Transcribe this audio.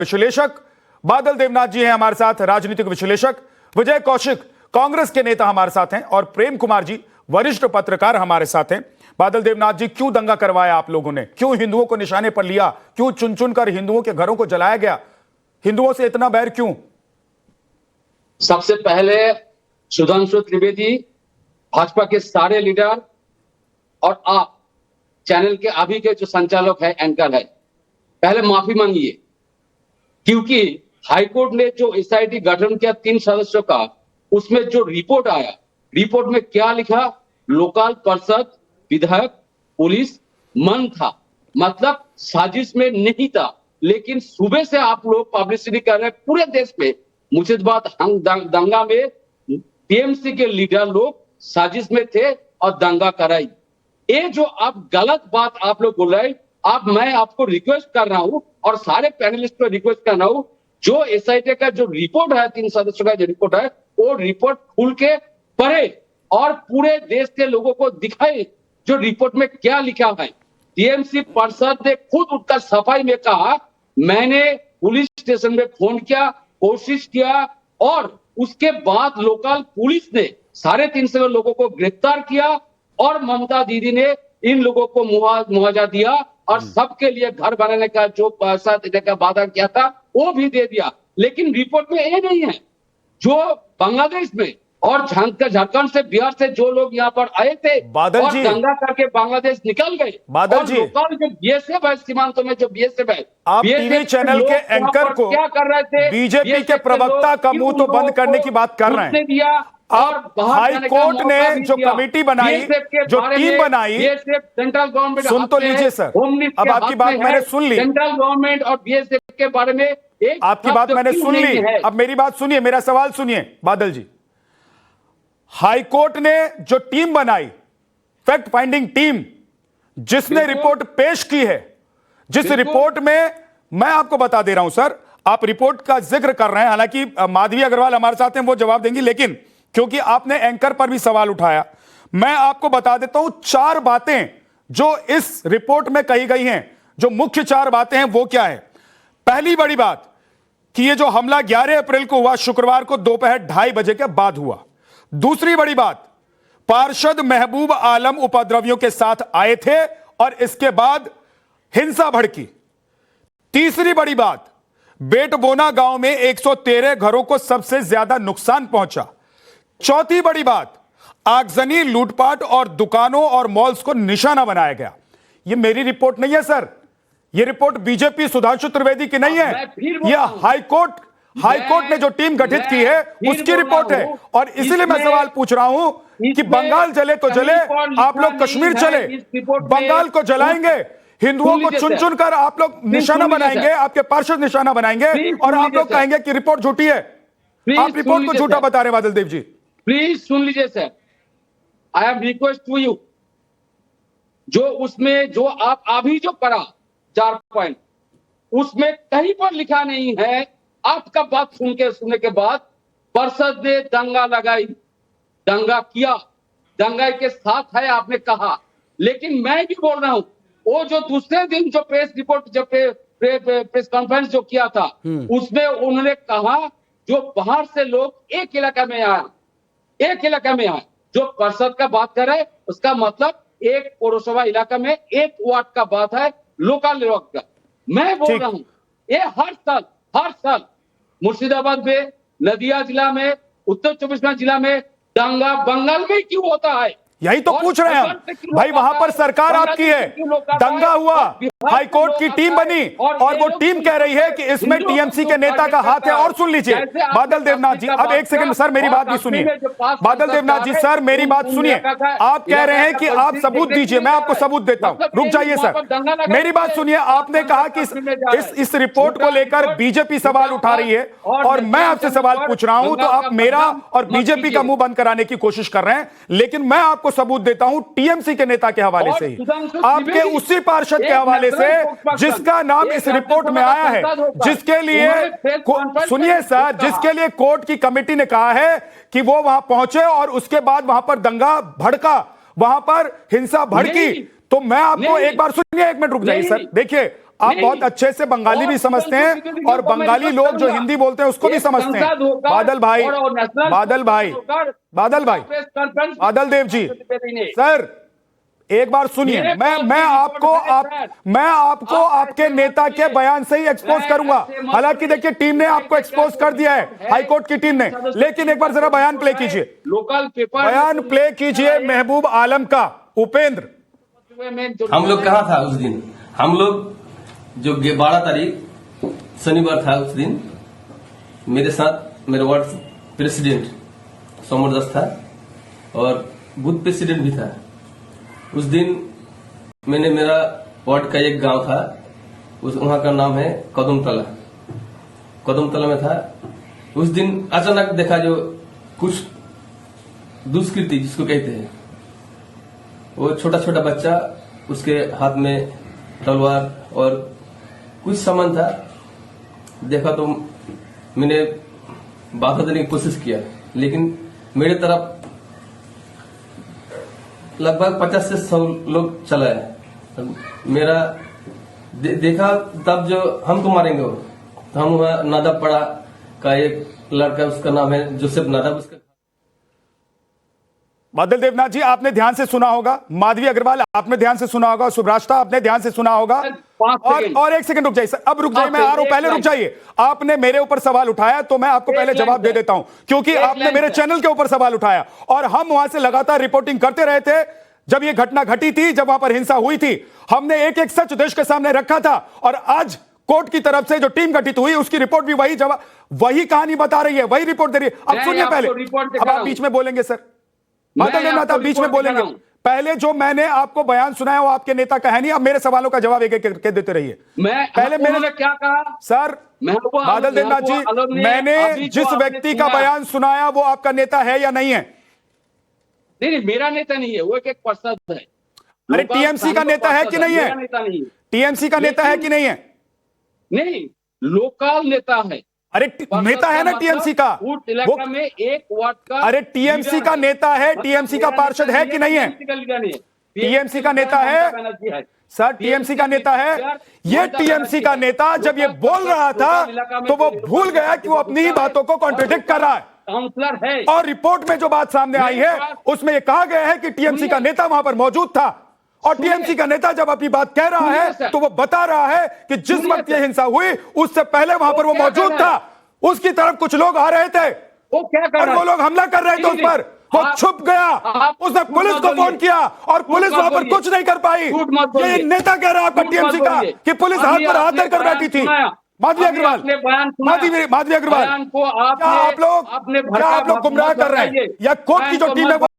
विश्लेषक बादल देवनाथ जी हैं हमारे साथ, राजनीतिक विश्लेषक विजय कौशिक कांग्रेस के नेता हमारे साथ हैं और प्रेम कुमार जी वरिष्ठ पत्रकार हमारे साथ हैं। बादल देवनाथ जी, क्यों दंगा करवाया आप लोगों ने? क्यों हिंदुओं को निशाने पर लिया? क्यों चुन चुन कर हिंदुओं के घरों को जलाया गया? हिंदुओं से इतना बैर क्यों? सबसे पहले सुधांशु त्रिवेदी, भाजपा के सारे लीडर और आप चैनल के अभी के जो संचालक है, एंकर है, पहले माफी मांगिए, क्योंकि हाईकोर्ट ने जो एसआईटी गठन किया 3 सदस्यों का, उसमें जो रिपोर्ट आया, रिपोर्ट में क्या लिखा? लोकल परिषद, विधायक, पुलिस मन था, मतलब साजिश में नहीं था। लेकिन सुबह से आप लोग पब्लिसिटी कर रहे हैं पूरे देश में, मुर्शिदाबाद दंगा में टीएमसी के लीडर लोग साजिश में थे और दंगा कराई। ये जो आप गलत बात आप लोग बोल रहे हैं, मैं आपको रिक्वेस्ट कर रहा हूं और सारे पैनलिस्ट को रिक्वेस्ट कर रहा हूं, जो एसआईटी का जो रिपोर्ट है, 3 सदस्यों का जो रिपोर्ट है, वो रिपोर्ट खुल के पढ़े और पूरे देश के लोगों को दिखाए जो रिपोर्ट में क्या लिखा है। टीएमसी पार्षद ने खुद उठकर सफाई में कहा, मैंने पुलिस स्टेशन में फोन किया, कोशिश किया और उसके बाद लोकल पुलिस ने 350 लोगों को गिरफ्तार किया और ममता दीदी ने इन लोगों को मुआवजा दिया और सबके लिए घर बनाने का जो पैसा देने का वादा किया था वो भी दे दिया। लेकिन रिपोर्ट में ये नहीं है, जो बांग्लादेश में और झारखंड से, बिहार से जो लोग यहाँ पर आए थे बादल और जी, दंगा करके बांग्लादेश निकल गए, बादल जी, लोकल जो बीएसएफ है, सीमांतों में जो बीएसएफ है, आप टीवी चैनल के एंकर को क्या कर रहे थे? बीजेपी के प्रवक्ता का मुंह तो बंद करने की बात कर रहे हैं। दिया आप हाई कोर्ट ने जो कमेटी बनाई, जो टीम बनाई, सेंट्रल गवर्नमेंट, सुन तो लीजिए सर, अब आपकी बात मैंने सुन ली, सेंट्रल गवर्नमेंट और बीएसएफ के बारे में आपकी बात मैंने सुन ली। अब मेरी बात सुनिए, मेरा सवाल सुनिए बादल जी। हाईकोर्ट ने जो टीम बनाई, फैक्ट फाइंडिंग टीम, जिसने रिपोर्ट पेश की है, जिस रिपोर्ट में, मैं आपको बता दे रहा हूं सर, आप रिपोर्ट का जिक्र कर रहे हैं, हालांकि माधवी अग्रवाल हमारे साथ हैं, वो जवाब देंगी, लेकिन क्योंकि आपने एंकर पर भी सवाल उठाया, मैं आपको बता देता हूं 4 बातें जो इस रिपोर्ट में कही गई हैं। जो मुख्य 4 बातें हैं वो क्या है? पहली बड़ी बात कि ये जो हमला 11 अप्रैल को हुआ, शुक्रवार को दोपहर 2:30 बजे के बाद हुआ। दूसरी बड़ी बात, पार्षद महबूब आलम उपद्रवियों के साथ आए थे और इसके बाद हिंसा भड़की। तीसरी बड़ी बात, बेटबोना गांव में 113 घरों को सबसे ज्यादा नुकसान पहुंचा। चौथी बड़ी बात, आगजनी, लूटपाट और दुकानों और मॉल्स को निशाना बनाया गया। यह मेरी रिपोर्ट नहीं है सर, यह रिपोर्ट बीजेपी सुधांशु त्रिवेदी की नहीं है, यह हाईकोर्ट ने जो टीम गठित की है उसकी रिपोर्ट है। और इसीलिए मैं सवाल पूछ रहा हूं कि बंगाल जले तो जले, आप लोग कश्मीर चले, बंगाल को जलाएंगे, हिंदुओं को चुन चुन कर आप लोग निशाना बनाएंगे, आपके पार्षद निशाना बनाएंगे और आप लोग कहेंगे कि रिपोर्ट झूठी है। आप रिपोर्ट को झूठा बता रहे बादल देव जी। प्लीज सुन लीजिए sir, I have request to you, जो उसमें जो आप अभी जो पढ़ा 4 पॉइंट, उसमें कहीं पर लिखा नहीं है, आपका बात सुनने के बाद पार्षद ने दंगा लगाई, दंगा किया, दंगा के साथ है आपने कहा। लेकिन मैं भी बोल रहा हूं, वो जो दूसरे दिन जो प्रेस रिपोर्ट, जो प्रेस कॉन्फ्रेंस जो किया था, उसमें उन्होंने कहा जो बाहर से लोग एक इलाका में आए, जो पार्षद का बात कर रहे हैं उसका मतलब एक पौरसभा इलाका में 1 वार्ड का बात है, लोकल लेवल का। मैं बोल रहा हूं, ये हर साल मुर्शिदाबाद में, नदिया जिला में, उत्तर 24 जिला में दंगा बंगाल में क्यों होता है? यही तो पूछ रहे हैं हम भाई, वहां पर सरकार आपकी है, दंगा हुआ, हाईकोर्ट की टीम बनी और वो टीम कह रही है कि इसमें टीएमसी के नेता का हाथ है। और सुन लीजिए बादल देवनाथ जी, अब 1 सेकंड सर, मेरी बात भी सुनिए। बादल देवनाथ जी सर, मेरी बात सुनिए। आप कह रहे हैं कि आप सबूत दीजिए, मैं आपको सबूत देता हूं, रुक जाइए सर, मेरी बात सुनिए। आपने कहा कि इस रिपोर्ट को लेकर बीजेपी सवाल उठा रही है और मैं आपसे सवाल पूछ रहा हूं, तो आप मेरा और बीजेपी का मुंह बंद कराने की कोशिश कर रहे हैं। लेकिन मैं आपको सबूत देता हूं टीएमसी के नेता के हवाले से ही, आपके उसी पार्षद के हवाले से जिसका नाम इस रिपोर्ट में आया है, जिसके लिए, सुनिए सर, जिसके लिए कोर्ट की कमेटी ने कहा है कि वो वहां पहुंचे और उसके बाद वहां पर दंगा भड़का, वहां पर हिंसा भड़की। तो मैं आपको एक बार सुनिए, 1 मिनट रुक जाइए सर। देखिए, आप बहुत अच्छे से बंगाली भी समझते हैं और बंगाली लोग जो हिंदी बोलते हैं उसको भी समझते हैं। बादल भाई, बादल भाई, बादल भाई, बादल देव जी, सर एक बार सुनिए, मैं आपको आपके नेता के बयान से ही एक्सपोज करूंगा। हालांकि देखिए टीम ने आपको एक्सपोज कर दिया है, हाईकोर्ट की टीम ने, लेकिन एक बार जरा बयान प्ले कीजिए, लोकल पेपर बयान प्ले कीजिए महबूब आलम का। उपेंद्र, हम लोग कहाँ था उस दिन? हम लोग जो 12 तारीख शनिवार था, उस दिन मेरे साथ मेरे वार्ड प्रेसिडेंट सोमर दास था और बूथ प्रेसिडेंट भी था। उस दिन मैंने मेरा वार्ड का एक गांव था, वहां का नाम है कदमतला, कदमतला में था। उस दिन अचानक देखा जो कुछ दुष्कृति जिसको कहते हैं, वो छोटा छोटा बच्चा, उसके हाथ में तलवार और कुछ सामान था। देखा तो मैंने बाधा देने की कोशिश किया, लेकिन मेरे तरफ लगभग 50 से 100 लोग चला है। मेरा देखा तब जो हमको मारेंगे वो, तो हम वहाँ नादब पड़ा का एक लड़का, उसका नाम है जोसेफ नादब, उसका बादल देवनाथ जी आपने ध्यान से सुना होगा, माधवी अग्रवाल आपने ध्यान से सुना होगा, सुभ्राष्टा आपने ध्यान से सुना होगा। और एक सेकंड रुक जाइए सर, अब रुक जाइए, मैं आ रहा हूं, पहले रुक जाइए। आपने मेरे ऊपर सवाल उठाया तो मैं आपको पहले जवाब दे देता हूं, क्योंकि आपने मेरे चैनल के ऊपर सवाल उठाया और हम वहां से लगातार रिपोर्टिंग करते रहे थे। जब ये घटना घटी थी, जब वहां पर हिंसा हुई थी, हमने एक एक सच देश के सामने रखा था और आज कोर्ट की तरफ से जो टीम गठित हुई उसकी रिपोर्ट भी वही कहानी बता रही है, वही रिपोर्ट दे रही है। अब सुनिए पहले, अब आप बीच में बोलेंगे सर, बादल देवनाथ आप बीच में बोलेंगे। पहले जो मैंने आपको बयान सुनाया वो आपके नेता का है नहीं, अब मेरे सवालों का जवाब एक एक करके देते रहिए। पहले मैंने क्या कहा सर? बादल देवनाथ जी, मैंने जिस व्यक्ति का बयान सुनाया वो आपका नेता है या नहीं है? नहीं, मेरा नेता नहीं है, वो एक पर्सन है। अरे टीएमसी का नेता है कि नहीं है? टीएमसी का नेता है कि नहीं है? नहीं, लोकल नेता है। अरे नेता है ना टीएमसी का, वो में एक वार्ड का। अरे टीएमसी का नेता है, टीएमसी का पार्षद है कि नहीं है? टीएमसी का नेता है सर, टीएमसी का नेता है। ये टीएमसी का नेता जब ये बोल रहा था तो वो भूल गया कि वो अपनी ही बातों को कॉन्ट्रडिक्ट कर रहा है। काउंसलर है और रिपोर्ट में जो बात सामने आई है उसमें यह कहा गया है कि टीएमसी का नेता वहां पर मौजूद था और टीएमसी का नेता जब अपनी बात कह रहा है तो वो बता रहा है कि जिस वक्त ये हिंसा हुई उससे पहले वहां पर वो मौजूद था, उसकी तरफ कुछ लोग आ रहे थे वो क्या कर और वो लोग हमला कर रहे थे उस पर, वो छुप गया, उसने पुलिस को फोन किया और पुलिस वहां पर कुछ नहीं कर पाई। ये नेता कह रहा है आपका टीएमसी का कि पुलिस हाथ पर हाथ धरकर बैठी थी। माधवी अग्रवाल, माधवी अग्रवाल, क्या आप लोग गुमराह कर रहे हैं या कोर्ट की जो टीम है